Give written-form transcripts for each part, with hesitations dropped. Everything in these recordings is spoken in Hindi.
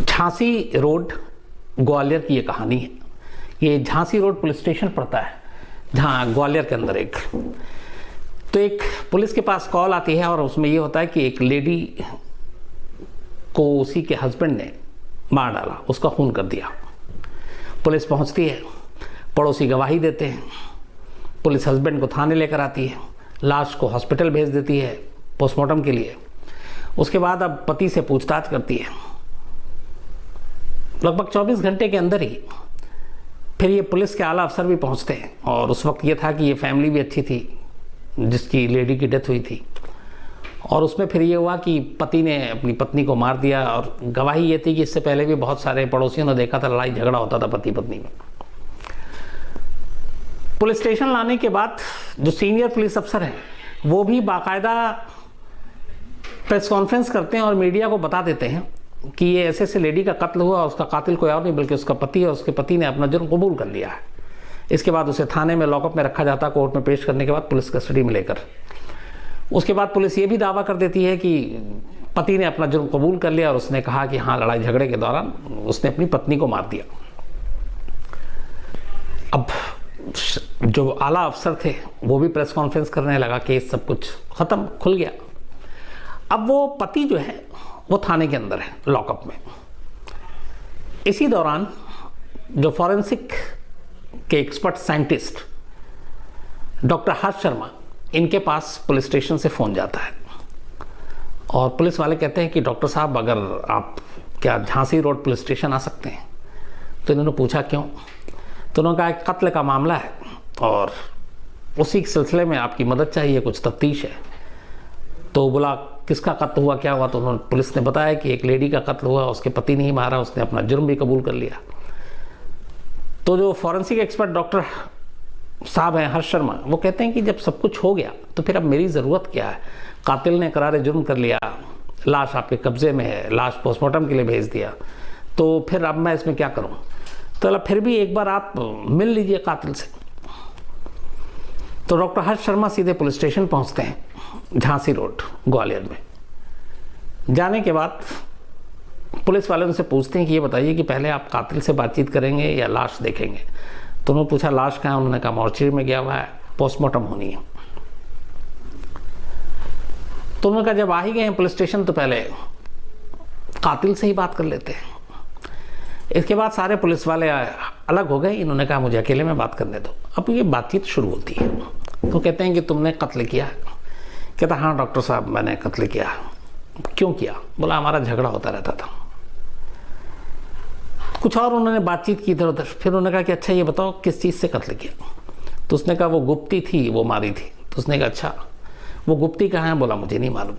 झांसी रोड ग्वालियर की ये कहानी है। ये झांसी रोड पुलिस स्टेशन पड़ता है जहाँ ग्वालियर के अंदर तो एक पुलिस के पास कॉल आती है और उसमें ये होता है कि एक लेडी को उसी के हस्बैंड ने मार डाला, उसका खून कर दिया। पुलिस पहुंचती है, पड़ोसी गवाही देते हैं, पुलिस हस्बैंड को थाने लेकर आती है, लाश को हॉस्पिटल भेज देती है पोस्टमार्टम के लिए। उसके बाद अब पति से पूछताछ करती है। लगभग 24 घंटे के अंदर ही फिर ये पुलिस के आला अफसर भी पहुंचते हैं और उस वक्त ये था कि ये फैमिली भी अच्छी थी जिसकी लेडी की डेथ हुई थी। और उसमें फिर ये हुआ कि पति ने अपनी पत्नी को मार दिया और गवाही ये थी कि इससे पहले भी बहुत सारे पड़ोसियों ने देखा था लड़ाई झगड़ा होता था पति पत्नी में। पुलिस स्टेशन लाने के बाद जो सीनियर पुलिस अफसर हैं वो भी बाकायदा प्रेस कॉन्फ्रेंस करते हैं और मीडिया को बता देते हैं कि ये ऐसे ऐसे लेडी का कत्ल हुआ, उसका कातिल कोई और नहीं बल्कि उसका पति है, उसके पति ने अपना जुर्म कबूल कर लिया है। इसके बाद उसे थाने में लॉकअप में रखा जाता, कोर्ट में पेश करने के बाद पुलिस कस्टडी में लेकर। उसके बाद पुलिस ये भी दावा कर देती है कि पति ने अपना जुर्म कबूल कर लिया और उसने कहा कि हाँ, लड़ाई झगड़े के दौरान उसने अपनी पत्नी को मार दिया। अब जो आला अफसर थे वो भी प्रेस कॉन्फ्रेंस करने लगा, केस सब कुछ ख़त्म, खुल गया। अब वो पति जो है वो थाने के अंदर है लॉकअप में। इसी दौरान जो फॉरेंसिक के एक्सपर्ट साइंटिस्ट डॉक्टर हर्ष शर्मा, इनके पास पुलिस स्टेशन से फ़ोन जाता है और पुलिस वाले कहते हैं कि डॉक्टर साहब अगर आप क्या झांसी रोड पुलिस स्टेशन आ सकते हैं। तो इन्होंने पूछा क्यों? तो उन्होंने कहा एक कत्ल का मामला है और उसी सिलसिले में आपकी मदद चाहिए, कुछ तफ्तीश है। तो बोला किसका कत्ल हुआ, क्या हुआ? तो उन्होंने पुलिस ने बताया कि एक लेडी का कत्ल हुआ, उसके पति ने ही मारा, उसने अपना जुर्म भी कबूल कर लिया। तो जो फॉरेंसिक एक्सपर्ट डॉक्टर साहब हैं हर्ष शर्मा, वो कहते हैं कि जब सब कुछ हो गया तो फिर अब मेरी ज़रूरत क्या है? कातिल ने करार जुर्म कर लिया, लाश आपके कब्जे में है, लाश पोस्टमार्टम के लिए भेज दिया, तो फिर अब मैं इसमें क्या करूं? तो फिर भी एक बार आप मिल लीजिए कातिल से। तो डॉक्टर हर्ष शर्मा सीधे पुलिस स्टेशन पहुंचते हैं झांसी रोड ग्वालियर में। जाने के बाद पुलिस वाले उनसे पूछते हैं कि ये बताइए कि पहले आप कातिल से बातचीत करेंगे या लाश देखेंगे? तो उन्होंने पूछा लाश कहाँ है? उन्होंने कहा मॉर्चरी में गया हुआ है, पोस्टमार्टम होनी है। तो उन्होंने कहा जब आ ही गए हैं पुलिस स्टेशन तो पहले कातिल से ही बात कर लेते हैं। इसके बाद सारे पुलिस वाले अलग हो गए। इन्होंने कहा मुझे अकेले में बात करने दो। अब ये बातचीत शुरू होती है। तो कहते हैं कि तुमने कत्ल किया? कहता हाँ डॉक्टर साहब मैंने कत्ल किया। क्यों किया? बोला हमारा झगड़ा होता रहता था। कुछ और उन्होंने बातचीत की इधर उधर। फिर उन्होंने कहा कि अच्छा ये बताओ किस चीज़ से कत्ल किया? तो उसने कहा वो गुप्ती थी, वो मारी थी। तो उसने कहा अच्छा वो गुप्ती कहाँ है? बोला मुझे नहीं मालूम।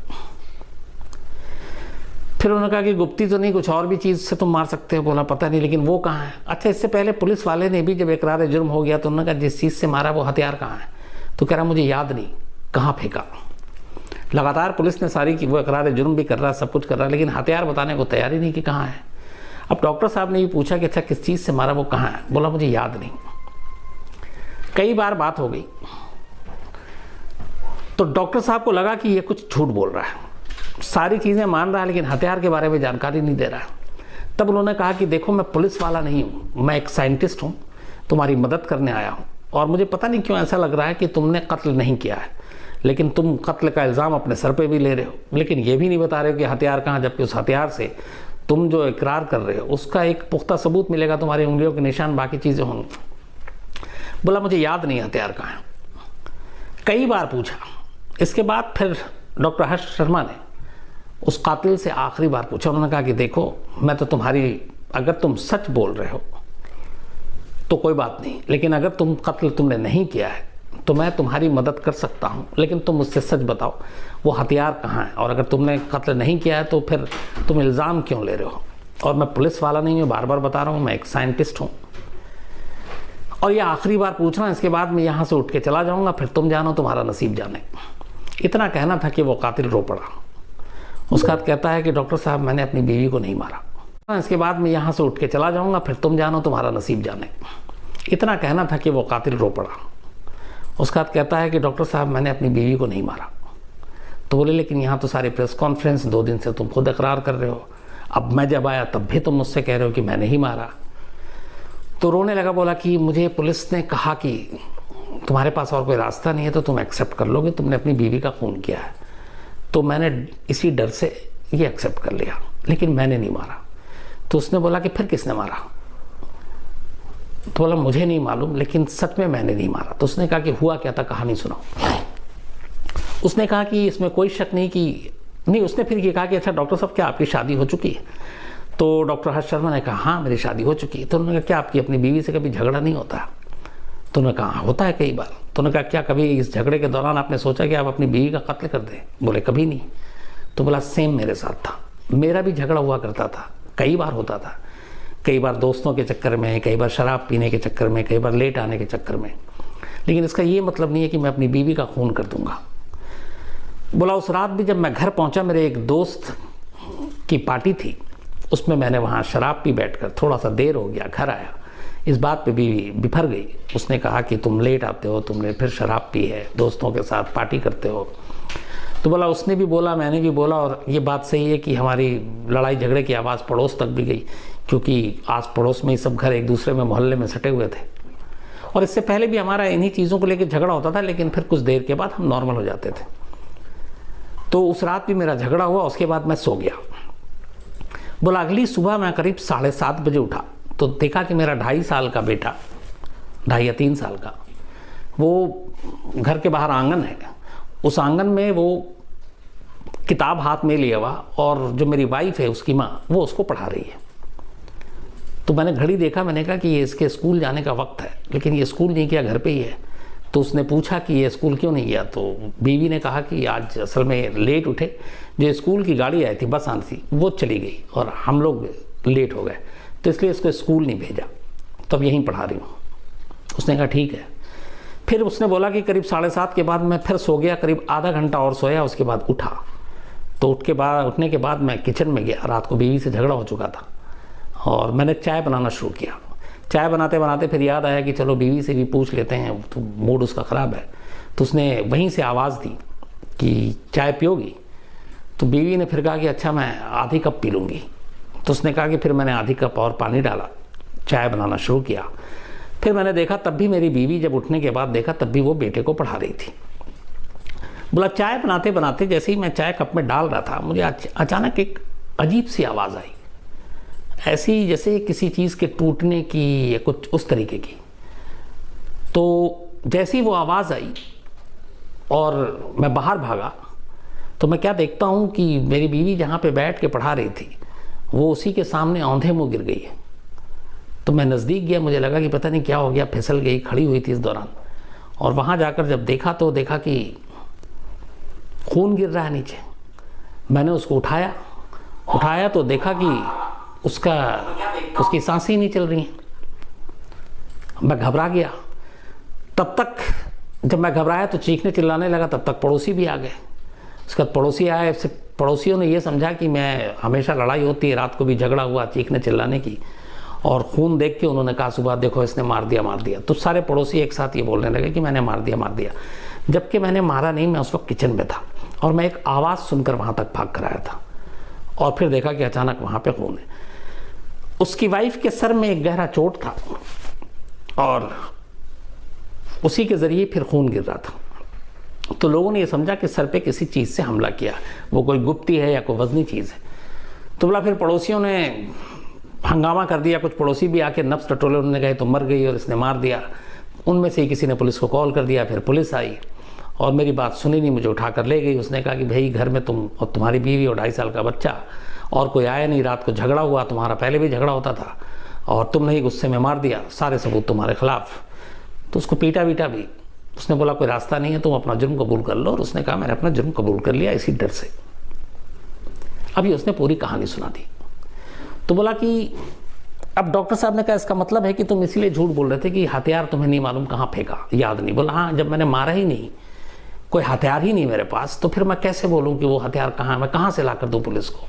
फिर उन्होंने कहा कि गुप्ती तो नहीं, कुछ और भी चीज़ से तुम मार सकते हो। बोला पता नहीं, लेकिन वो कहाँ है? अच्छा इससे पहले पुलिस वाले ने भी जब इकरार जुर्म हो गया तो उन्होंने कहा जिस चीज़ से मारा वो हथियार कहाँ है? तो कह रहा मुझे याद नहीं, कहाँ फेंका। लगातार पुलिस ने सारी की वो इकरार जुर्म भी कर रहा, सब कुछ कर रहा, लेकिन हथियार बताने को तैयार ही नहीं कि कहाँ है। अब डॉक्टर साहब ने भी पूछा कि अच्छा किस चीज़ से मारा, वो कहाँ है? बोला मुझे याद नहीं। कई बार बात हो गई तो डॉक्टर साहब को लगा कि ये कुछ झूठ बोल रहा है, सारी चीज़ें मान रहा है लेकिन हथियार के बारे में जानकारी नहीं दे रहा है। तब उन्होंने कहा कि देखो मैं पुलिस वाला नहीं हूँ, मैं एक साइंटिस्ट हूँ, तुम्हारी मदद करने आया हूँ और मुझे पता नहीं क्यों ऐसा लग रहा है कि तुमने कत्ल नहीं किया है, लेकिन तुम कत्ल का इल्ज़ाम अपने सर पे भी ले रहे हो, लेकिन ये भी नहीं बता रहे हो कि हथियार कहाँ, जबकि उस हथियार से तुम जो इकरार कर रहे हो उसका एक पुख्ता सबूत मिलेगा, तुम्हारी उंगलियों के निशान, बाकी चीज़ें होंगी। बोला मुझे याद नहीं हथियार कहाँ है। कई बार पूछा। इसके बाद फिर डॉक्टर हर्ष शर्मा ने उस कातिल से आखिरी बार पूछा। उन्होंने कहा कि देखो मैं तो तुम्हारी, अगर तुम सच बोल रहे हो तो कोई बात नहीं, लेकिन अगर तुम कत्ल तुमने नहीं किया है तो मैं तुम्हारी मदद कर सकता हूँ, लेकिन तुम मुझसे सच बताओ वो हथियार कहाँ है, और अगर तुमने कत्ल नहीं किया है तो फिर तुम इल्ज़ाम क्यों ले रहे हो? और मैं पुलिस वाला नहीं हूँ, बार बार बता रहा हूँ, मैं एक साइंटिस्ट हूँ और ये आखिरी बार पूछना, इसके बाद मैं यहाँ से उठ के चला जाऊँगा, फिर तुम जानो तुम्हारा नसीब जाने। इतना कहना था कि वो कातिल रो पड़ा। उसका कहता है कि डॉक्टर साहब मैंने अपनी बीवी को नहीं मारा। इसके बाद मैं यहाँ से उठ के चला जाऊँगा, फिर तुम जानो तुम्हारा नसीब जाने। इतना कहना था कि वो कातिल रो पड़ा। उसका कहता है कि डॉक्टर साहब मैंने अपनी बीवी को नहीं मारा। तो बोले लेकिन यहाँ तो सारी प्रेस कॉन्फ्रेंस, 2 दिन से तुम खुद इकरार कर रहे हो, अब मैं जब आया तब भी तुम मुझसे कह रहे हो कि मैंने ही मारा। तो रोने लगा, बोला कि मुझे पुलिस ने कहा कि तुम्हारे पास और कोई रास्ता नहीं है तो तुम एक्सेप्ट कर लोगे, तुमने अपनी बीवी का खून किया है। तो मैंने इसी डर से ये एक्सेप्ट कर लिया, लेकिन मैंने नहीं मारा। तो उसने बोला कि फिर किसने मारा? तो बोला मुझे नहीं मालूम, लेकिन सच में मैंने नहीं मारा। तो उसने कहा कि हुआ क्या था, कहानी सुनाओ। उसने कहा कि इसमें कोई शक नहीं कि नहीं। उसने फिर ये कहा कि अच्छा डॉक्टर साहब, क्या आपकी शादी हो चुकी है? तो डॉक्टर हर्ष शर्मा ने कहा हाँ मेरी शादी हो चुकी है। तो उन्होंने कहा क्या आपकी अपनी बीवी से कभी झगड़ा नहीं होता? तो उन्होंने कहा होता है कई बार। तो उन्होंने कहा क्या कभी इस झगड़े के दौरान आपने सोचा कि आप अपनी बीवी का कत्ल कर दें? बोले कभी नहीं। तो बोला सेम मेरे साथ था, मेरा भी झगड़ा हुआ करता था, कई बार होता था, कई बार दोस्तों के चक्कर में, कई बार शराब पीने के चक्कर में, कई बार लेट आने के चक्कर में, लेकिन इसका ये मतलब नहीं है कि मैं अपनी बीवी का खून कर दूंगा। बोला उस रात भी जब मैं घर पहुंचा, मेरे एक दोस्त की पार्टी थी, उसमें मैंने वहाँ शराब पी बैठकर थोड़ा सा देर हो गया, घर आया, इस बात पे बीवी बिफर गई। उसने कहा कि तुम लेट आते हो, तुमने फिर शराब पी है, दोस्तों के साथ पार्टी करते हो। तो बोला उसने भी बोला, मैंने भी बोला, और ये बात सही है कि हमारी लड़ाई झगड़े की आवाज़ पड़ोस तक भी गई, क्योंकि आस पड़ोस में ही सब घर एक दूसरे में मोहल्ले में सटे हुए थे। और इससे पहले भी हमारा इन्हीं चीज़ों को लेकर झगड़ा होता था, लेकिन फिर कुछ देर के बाद हम नॉर्मल हो जाते थे। तो उस रात भी मेरा झगड़ा हुआ, उसके बाद मैं सो गया। बोला अगली सुबह मैं करीब 7:30 बजे उठा तो देखा कि मेरा 2.5 साल का बेटा, 2.5 या 3 साल का, वो घर के बाहर आंगन है, उस आंगन में वो किताब हाथ में लिया हुआ, और जो मेरी वाइफ है उसकी माँ, वो उसको पढ़ा रही है। तो मैंने घड़ी देखा, मैंने कहा कि ये इसके स्कूल जाने का वक्त है, लेकिन ये स्कूल नहीं किया, घर पे ही है। तो उसने पूछा कि ये स्कूल क्यों नहीं गया? तो बीवी ने कहा कि आज असल में लेट उठे, जो स्कूल की गाड़ी आई थी, बस आनी थी, वो चली गई और हम लोग लेट हो गए, तो इसलिए इसको स्कूल नहीं भेजा, तब यहीं पढ़ा रही हूँ। उसने कहा ठीक है। फिर उसने बोला कि करीब 7:30 के बाद मैं फिर सो गया, करीब आधा घंटा और सोया, उसके बाद उठा। तो उठने के बाद मैं किचन में गया, रात को बीवी से झगड़ा हो चुका था, और मैंने चाय बनाना शुरू किया। चाय बनाते बनाते फिर याद आया कि चलो बीवी से भी पूछ लेते हैं, तो मूड उसका ख़राब है। तो उसने वहीं से आवाज़ दी कि चाय पियोगी? तो बीवी ने फिर कहा कि अच्छा मैं आधी कप पी लूँगी। तो उसने कहा कि फिर मैंने आधी कप और पानी डाला, चाय बनाना शुरू किया। फिर मैंने देखा, तब भी मेरी बीवी जब उठने के बाद देखा, तब भी वो बेटे को पढ़ा रही थी। बोला चाय बनाते बनाते जैसे ही मैं चाय कप में डाल रहा था, मुझे अचानक एक अजीब सी आवाज़ आई, ऐसी जैसे किसी चीज़ के टूटने की या कुछ उस तरीके की। तो जैसे ही वो आवाज़ आई और मैं बाहर भागा, तो मैं क्या देखता हूँ कि मेरी बीवी जहाँ पे बैठ के पढ़ा रही थी, वो उसी के सामने औंधे मुँह गिर गई है। तो मैं नज़दीक गया, मुझे लगा कि पता नहीं क्या हो गया, फिसल गई, खड़ी हुई थी इस दौरान। और वहाँ जाकर जब देखा तो देखा कि खून गिर रहा है नीचे। मैंने उसको उठाया तो देखा कि उसकी सांसें ही नहीं चल रही हैं। मैं घबरा गया। तब तक जब मैं घबराया तो चीखने चिल्लाने लगा, तब तक पड़ोसी भी आ गए। उसके बाद पड़ोसी आए, पड़ोसियों ने ये समझा कि मैं हमेशा लड़ाई होती है, रात को भी झगड़ा हुआ चीखने चिल्लाने की, और खून देख के उन्होंने कहा सुबह देखो इसने मार दिया। तो सारे पड़ोसी एक साथ ये बोलने लगे कि मैंने मार दिया, जबकि मैंने मारा नहीं। मैं उस वक्त किचन में था और मैं एक आवाज़ सुनकर वहाँ तक भाग कर आया था, और फिर देखा कि अचानक वहाँ पे खून है। उसकी वाइफ के सर में एक गहरा चोट था, और उसी के ज़रिए फिर खून गिर रहा था। तो लोगों ने ये समझा कि सर पे किसी चीज़ से हमला किया, वो कोई गुप्ती है या कोई वजनी चीज़ है। तो बोला फिर पड़ोसियों ने हंगामा कर दिया, कुछ पड़ोसी भी आके नब्ज टटोले, उन्होंने कहा तो मर गई और इसने मार दिया। उनमें से किसी ने पुलिस को कॉल कर दिया, फिर पुलिस आई और मेरी बात सुनी नहीं, मुझे उठा कर ले गई। उसने कहा कि भाई घर में तुम और तुम्हारी बीवी और 2.5 साल का बच्चा, और कोई आया नहीं, रात को झगड़ा हुआ, तुम्हारा पहले भी झगड़ा होता था, और तुमने ही गुस्से में मार दिया, सारे सबूत तुम्हारे खिलाफ। तो उसको पीटा भी। उसने बोला कोई रास्ता नहीं है, तुम अपना जुर्म कबूल कर लो। और उसने कहा मैंने अपना जुर्म कबूल कर लिया इसी डर से। अभी उसने पूरी कहानी सुना दी। तो बोला कि अब डॉक्टर साहब ने कहा इसका मतलब है कि तुम इसीलिए झूठ बोल रहे थे कि हथियार तुम्हें नहीं मालूम कहाँ फेंका, याद नहीं? बोला हाँ, जब मैंने मारा ही नहीं, कोई हथियार ही नहीं मेरे पास, तो फिर मैं कैसे बोलूँ कि वो हथियार कहाँ है, मैं कहाँ से ला कर दूँ पुलिस को?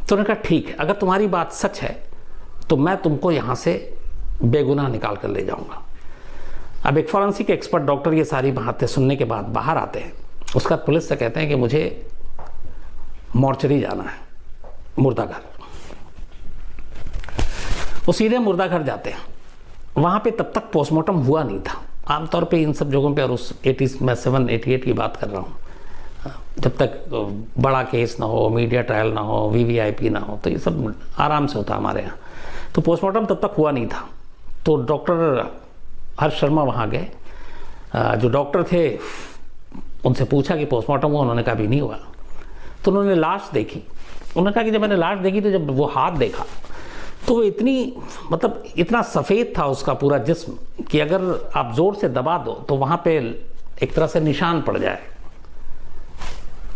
तो उन्होंने कहा ठीक है, अगर तुम्हारी बात सच है तो मैं तुमको यहाँ से बेगुनाह निकाल कर ले जाऊँगा। अब एक फॉरेंसिक एक्सपर्ट डॉक्टर ये सारी बातें सुनने के बाद बाहर आते हैं। उसका पुलिस से कहते हैं कि मुझे मॉर्चरी जाना है, मुर्दाघर। वो सीधे मुर्दाघर जाते हैं। वहाँ पे तब तक पोस्टमार्टम हुआ नहीं था। आमतौर पे इन सब जगहों पे, और उस 80 में 788 की बात कर रहा हूँ, जब तक बड़ा केस ना हो, मीडिया ट्रायल ना हो, वीवीआईपी ना हो, तो ये सब आराम से होता हमारे यहाँ। तो पोस्टमार्टम तब तक हुआ नहीं था। तो डॉक्टर हर्ष शर्मा वहाँ गए। जो डॉक्टर थे उनसे पूछा कि पोस्टमार्टम हुआ? उन्होंने कहा अभी नहीं हुआ। तो उन्होंने लाश देखी। उन्होंने कहा कि जब मैंने लाश देखी तो जब वो हाथ देखा तो वो इतना सफ़ेद था उसका पूरा जिस्म कि अगर आप ज़ोर से दबा दो तो वहाँ पे एक तरह से निशान पड़ जाए,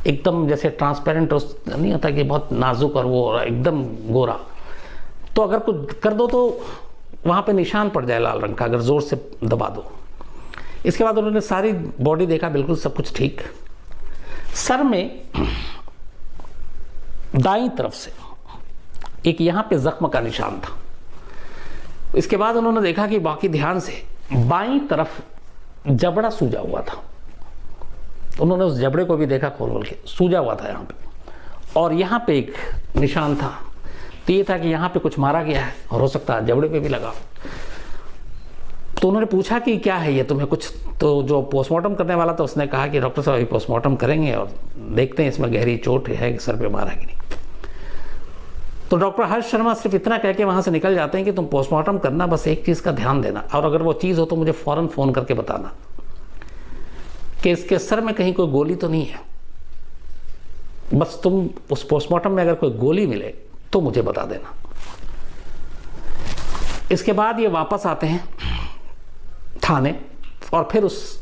एकदम जैसे ट्रांसपेरेंट नहीं होता कि बहुत नाजुक और वो एकदम गोरा। तो अगर कुछ कर दो तो वहाँ पे निशान पड़ जाए लाल रंग का, अगर ज़ोर से दबा दो। इसके बाद उन्होंने सारी बॉडी देखा, बिल्कुल सब कुछ ठीक। सर में दाईं तरफ से एक यहाँ पे जख्म का निशान था। इसके बाद उन्होंने देखा कि बाकी ध्यान से बाईं तरफ जबड़ा सूजा हुआ था। उन्होंने उस जबड़े को भी देखा खोल के, सूजा हुआ था यहाँ पे, और यहाँ पे एक निशान था। तो ये था कि यहाँ पे कुछ मारा गया है और हो सकता है जबड़े पे भी लगा। तो उन्होंने पूछा कि क्या है ये, तुम्हें कुछ? तो जो पोस्टमार्टम करने वाला था उसने कहा कि डॉक्टर साहब अभी पोस्टमार्टम करेंगे और देखते हैं इसमें गहरी चोट है कि सर पे मारा है कि नहीं। तो डॉक्टर हर्ष शर्मा सिर्फ इतना कह के वहाँ से निकल जाते हैं कि तुम पोस्टमार्टम करना, बस एक चीज़ का ध्यान देना, और अगर वो चीज़ हो तो मुझे फ़ौरन फ़ोन करके बताना कि इसके सर में कहीं कोई गोली तो नहीं है। बस तुम उस पोस्टमार्टम में अगर कोई गोली मिले तो मुझे बता देना। इसके बाद ये वापस आते हैं थाने और फिर उस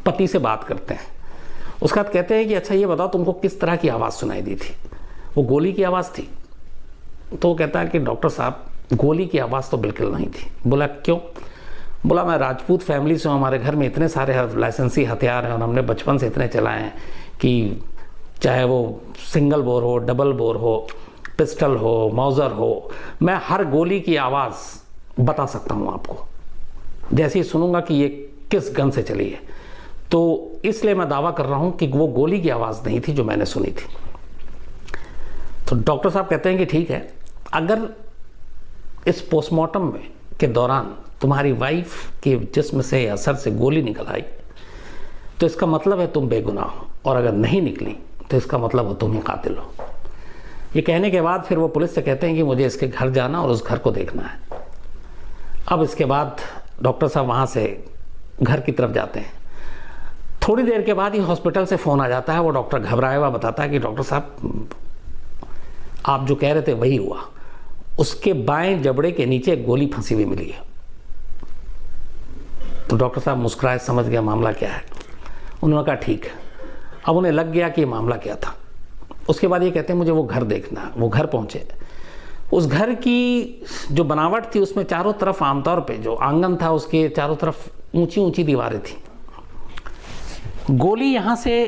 पति से बात करते हैं। उसके बाद कहते हैं कि अच्छा ये बताओ तुमको किस तरह की आवाज़ सुनाई दी थी? वो गोली की आवाज़ थी? तो वो कहता है कि डॉक्टर साहब गोली की आवाज़ तो बिल्कुल नहीं थी। बोला क्यों? बोला मैं राजपूत फैमिली से हूँ, हमारे घर में इतने सारे लाइसेंसी हथियार हैं और हमने बचपन से इतने चलाए हैं कि चाहे वो सिंगल बोर हो, डबल बोर हो, पिस्टल हो, माउज़र हो, मैं हर गोली की आवाज़ बता सकता हूँ आपको, जैसे ही सुनूंगा कि ये किस गन से चली है। तो इसलिए मैं दावा कर रहा हूँ कि वो गोली की आवाज़ नहीं थी जो मैंने सुनी थी। तो डॉक्टर साहब कहते हैं कि ठीक है, अगर इस पोस्टमार्टम में के दौरान तुम्हारी वाइफ के जिस्म से या सर से गोली निकल आई तो इसका मतलब है तुम बेगुनाह हो, और अगर नहीं निकली तो इसका मतलब हो तुम ही कातिल हो। ये कहने के बाद फिर वो पुलिस से कहते हैं कि मुझे इसके घर जाना और उस घर को देखना है। अब इसके बाद डॉक्टर साहब वहाँ से घर की तरफ जाते हैं। थोड़ी देर के बाद ही हॉस्पिटल से फ़ोन आ जाता है। वो डॉक्टर घबराया हुआ बताता है कि डॉक्टर साहब आप जो कह रहे थे वही हुआ, उसके बाएं जबड़े के नीचे एक गोली फंसी हुई मिली है। तो डॉक्टर साहब मुस्कुराए, समझ गया मामला क्या है। उन्होंने कहा ठीक है। अब उन्हें लग गया कि मामला क्या था। उसके बाद ये कहते हैं मुझे वो घर देखना है। वो घर पहुँचे। उस घर की जो बनावट थी उसमें चारों तरफ आमतौर पे जो आंगन था उसके चारों तरफ ऊंची ऊंची दीवारें थी। गोली यहाँ से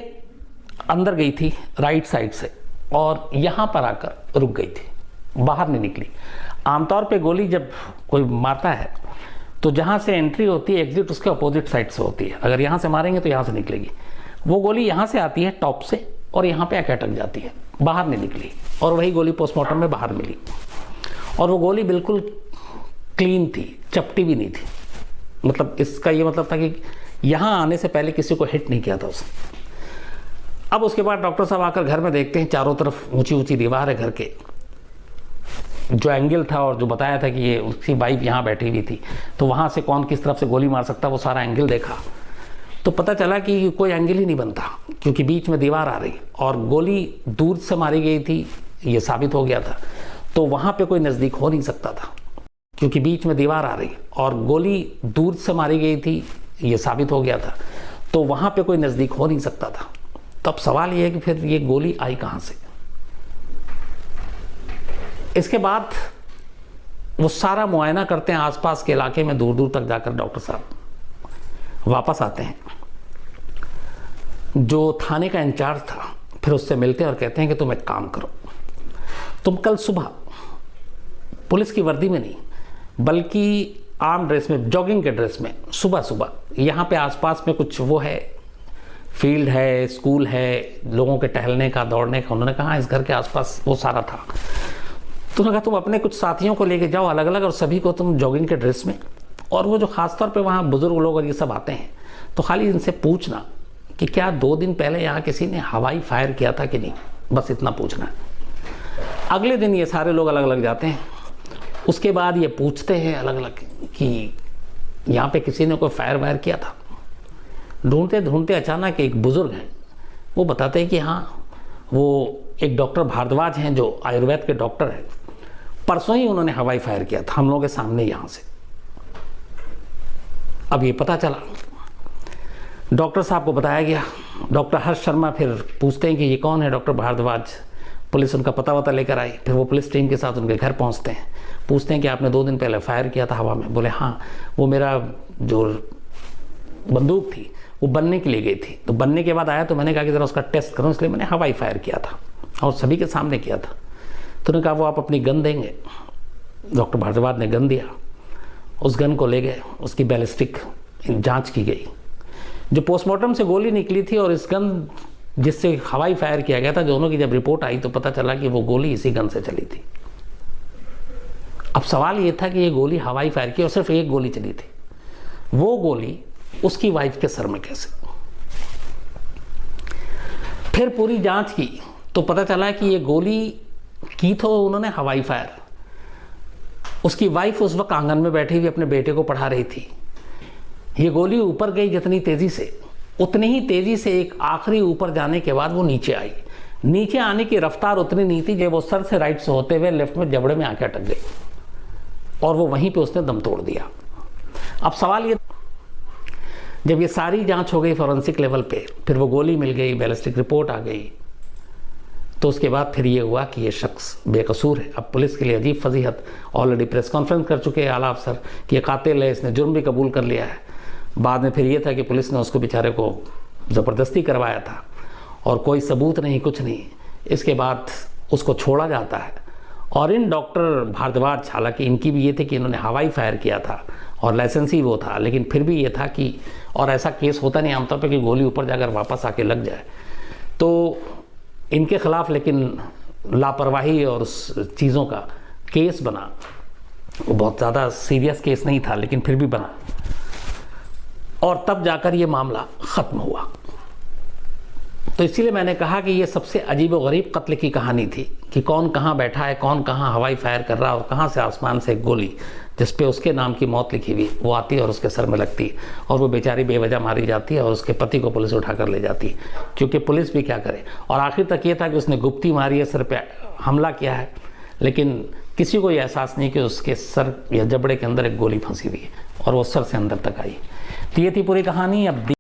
अंदर गई थी राइट साइड से और यहाँ पर आकर रुक गई थी, बाहर नहीं निकली। आमतौर पे गोली जब कोई मारता है तो जहाँ से एंट्री होती है एग्जिट उसके अपोजिट साइड से होती है। अगर यहाँ से मारेंगे तो यहाँ से निकलेगी। वो गोली यहाँ से आती है टॉप से और यहाँ पे आके अटक जाती है, बाहर नहीं निकली। और वही गोली पोस्टमार्टम में बाहर मिली और वो गोली बिल्कुल क्लीन थी, चपटी भी नहीं थी। मतलब इसका ये मतलब था कि यहाँ आने से पहले किसी को हिट नहीं किया था उसने। अब उसके बाद डॉक्टर साहब आकर घर में देखते हैं चारों तरफ ऊंची ऊंची दीवार है घर के। जो एंगल था और जो बताया था कि ये उसकी वाइफ यहाँ बैठी हुई थी तो वहाँ से कौन किस तरफ से गोली मार सकता, वो सारा एंगल देखा तो पता चला कि कोई एंगल ही नहीं बनता क्योंकि बीच में दीवार आ रही और गोली दूर से मारी गई थी, ये साबित हो गया था। तो वहाँ पे कोई नज़दीक हो नहीं सकता था क्योंकि बीच में दीवार आ रही और गोली दूर से मारी गई थी, ये साबित हो गया था। तो वहाँ पे कोई नज़दीक हो नहीं सकता था। तो अब सवाल ये है कि फिर ये गोली आई कहाँ से? इसके बाद वो सारा मुआयना करते हैं आसपास के इलाके में, दूर दूर तक जाकर डॉक्टर साहब वापस आते हैं। जो थाने का इंचार्ज था फिर उससे मिलते हैं और कहते हैं कि तुम एक काम करो, तुम कल सुबह पुलिस की वर्दी में नहीं बल्कि आम ड्रेस में, जॉगिंग के ड्रेस में सुबह सुबह यहाँ पे आसपास में कुछ वो है फील्ड है, स्कूल है, लोगों के टहलने का, दौड़ने का। उन्होंने कहा इस घर के आसपास वो सारा था। तो उन्होंने कहा तुम अपने कुछ साथियों को लेके जाओ अलग अलग, और सभी को तुम जॉगिंग के ड्रेस में, और वो जो खासतौर पे वहाँ बुजुर्ग लोग और ये सब आते हैं तो खाली इनसे पूछना कि क्या 2 दिन पहले यहाँ किसी ने हवाई फायर किया था कि नहीं, बस इतना पूछना है। अगले दिन ये सारे लोग अलग अलग जाते हैं। उसके बाद ये पूछते हैं अलग अलग कि यहाँ पे किसी ने कोई फायर वायर किया था। ढूंढते ढूंढते अचानक एक बुजुर्ग हैं, वो बताते हैं कि हाँ, वो एक डॉक्टर भारद्वाज हैं जो आयुर्वेद के डॉक्टर हैं, परसों ही उन्होंने हवाई फायर किया था हम लोगों के सामने यहाँ से। अब ये पता चला, डॉक्टर साहब को बताया गया। डॉक्टर हर्ष शर्मा फिर पूछते हैं कि ये कौन है डॉक्टर भारद्वाज। पुलिस उनका पता वता लेकर आई। फिर वो पुलिस टीम के साथ उनके घर पहुंचते हैं, पूछते हैं कि आपने 2 दिन पहले फायर किया था हवा में। बोले हाँ, वो मेरा जो बंदूक थी वो बनने के लिए गई थी, तो बनने के बाद आया तो मैंने कहा कि ज़रा उसका टेस्ट करूँ, इसलिए मैंने हवाई फायर किया था और सभी के सामने किया था। तो उन्होंने कहा वो आप अपनी गन देंगे। डॉक्टर भारद्वाज ने गन दिया, उस गन को ले गए, उसकी बैलिस्टिक जांच की गई। जो पोस्टमार्टम से गोली निकली थी और इस गन जिससे हवाई फायर किया गया था, दोनों की जब रिपोर्ट आई तो पता चला कि वो गोली इसी गन से चली थी। अब सवाल ये था कि ये गोली हवाई फायर की और सिर्फ एक गोली चली थी, वो गोली उसकी वाइफ के सर में कैसे। फिर पूरी जांच की तो पता चला कि ये गोली की तो उन्होंने हवाई फायर, उसकी वाइफ उस वक्त आंगन में बैठी हुई अपने बेटे को पढ़ा रही थी। ये गोली ऊपर गई जितनी तेजी से, उतनी ही तेजी से एक आखिरी ऊपर जाने के बाद वो नीचे आई। नीचे आने की रफ्तार उतनी नहीं थी जब वो सर से राइट से होते हुए लेफ्ट में जबड़े में आके अटक गई और वो वहीं पे उसने दम तोड़ दिया। अब सवाल ये, जब ये सारी जांच हो गई फॉरेंसिक लेवल पे, फिर वो गोली मिल गई, बैलिस्टिक रिपोर्ट आ गई, तो उसके बाद फिर ये हुआ कि ये शख्स बेकसूर है। अब पुलिस के लिए अजीब फजीहत, ऑलरेडी प्रेस कॉन्फ्रेंस कर चुके हैं आला अफसर कि ये कातिल है, इसने जुर्म भी कबूल कर लिया है। बाद में फिर ये था कि पुलिस ने उसको बेचारे को ज़बरदस्ती करवाया था और कोई सबूत नहीं, कुछ नहीं। इसके बाद उसको छोड़ा जाता है। और इन डॉक्टर भारद्वाज, हालांकि इनकी भी ये थे कि इन्होंने हवाई फायर किया था और लाइसेंस ही वो था, लेकिन फिर भी ये था कि, और ऐसा केस होता नहीं आमतौर पे कि गोली ऊपर जाकर वापस आके लग जाए, तो इनके खिलाफ लेकिन लापरवाही और उस चीज़ों का केस बना। वो बहुत ज़्यादा सीरियस केस नहीं था लेकिन फिर भी बना, और तब जाकर ये मामला ख़त्म हुआ। तो इसीलिए मैंने कहा कि ये सबसे अजीब व गरीब कत्ल की कहानी थी कि कौन कहाँ बैठा है, कौन कहाँ हवाई फायर कर रहा है और कहाँ से आसमान से एक गोली जिस पे उसके नाम की मौत लिखी हुई वो आती है और उसके सर में लगती है और वो बेचारी बेवजह मारी जाती है और उसके पति को पुलिस उठा कर ले जाती है, क्योंकि पुलिस भी क्या करे। और आखिर तक ये था कि उसने गुप्ती मारी है, सर पे हमला किया है, लेकिन किसी को ये एहसास नहीं कि उसके सर या जबड़े के अंदर एक गोली फंसी हुई है और वो सर से अंदर तक आई। तो ये थी पूरी कहानी। अब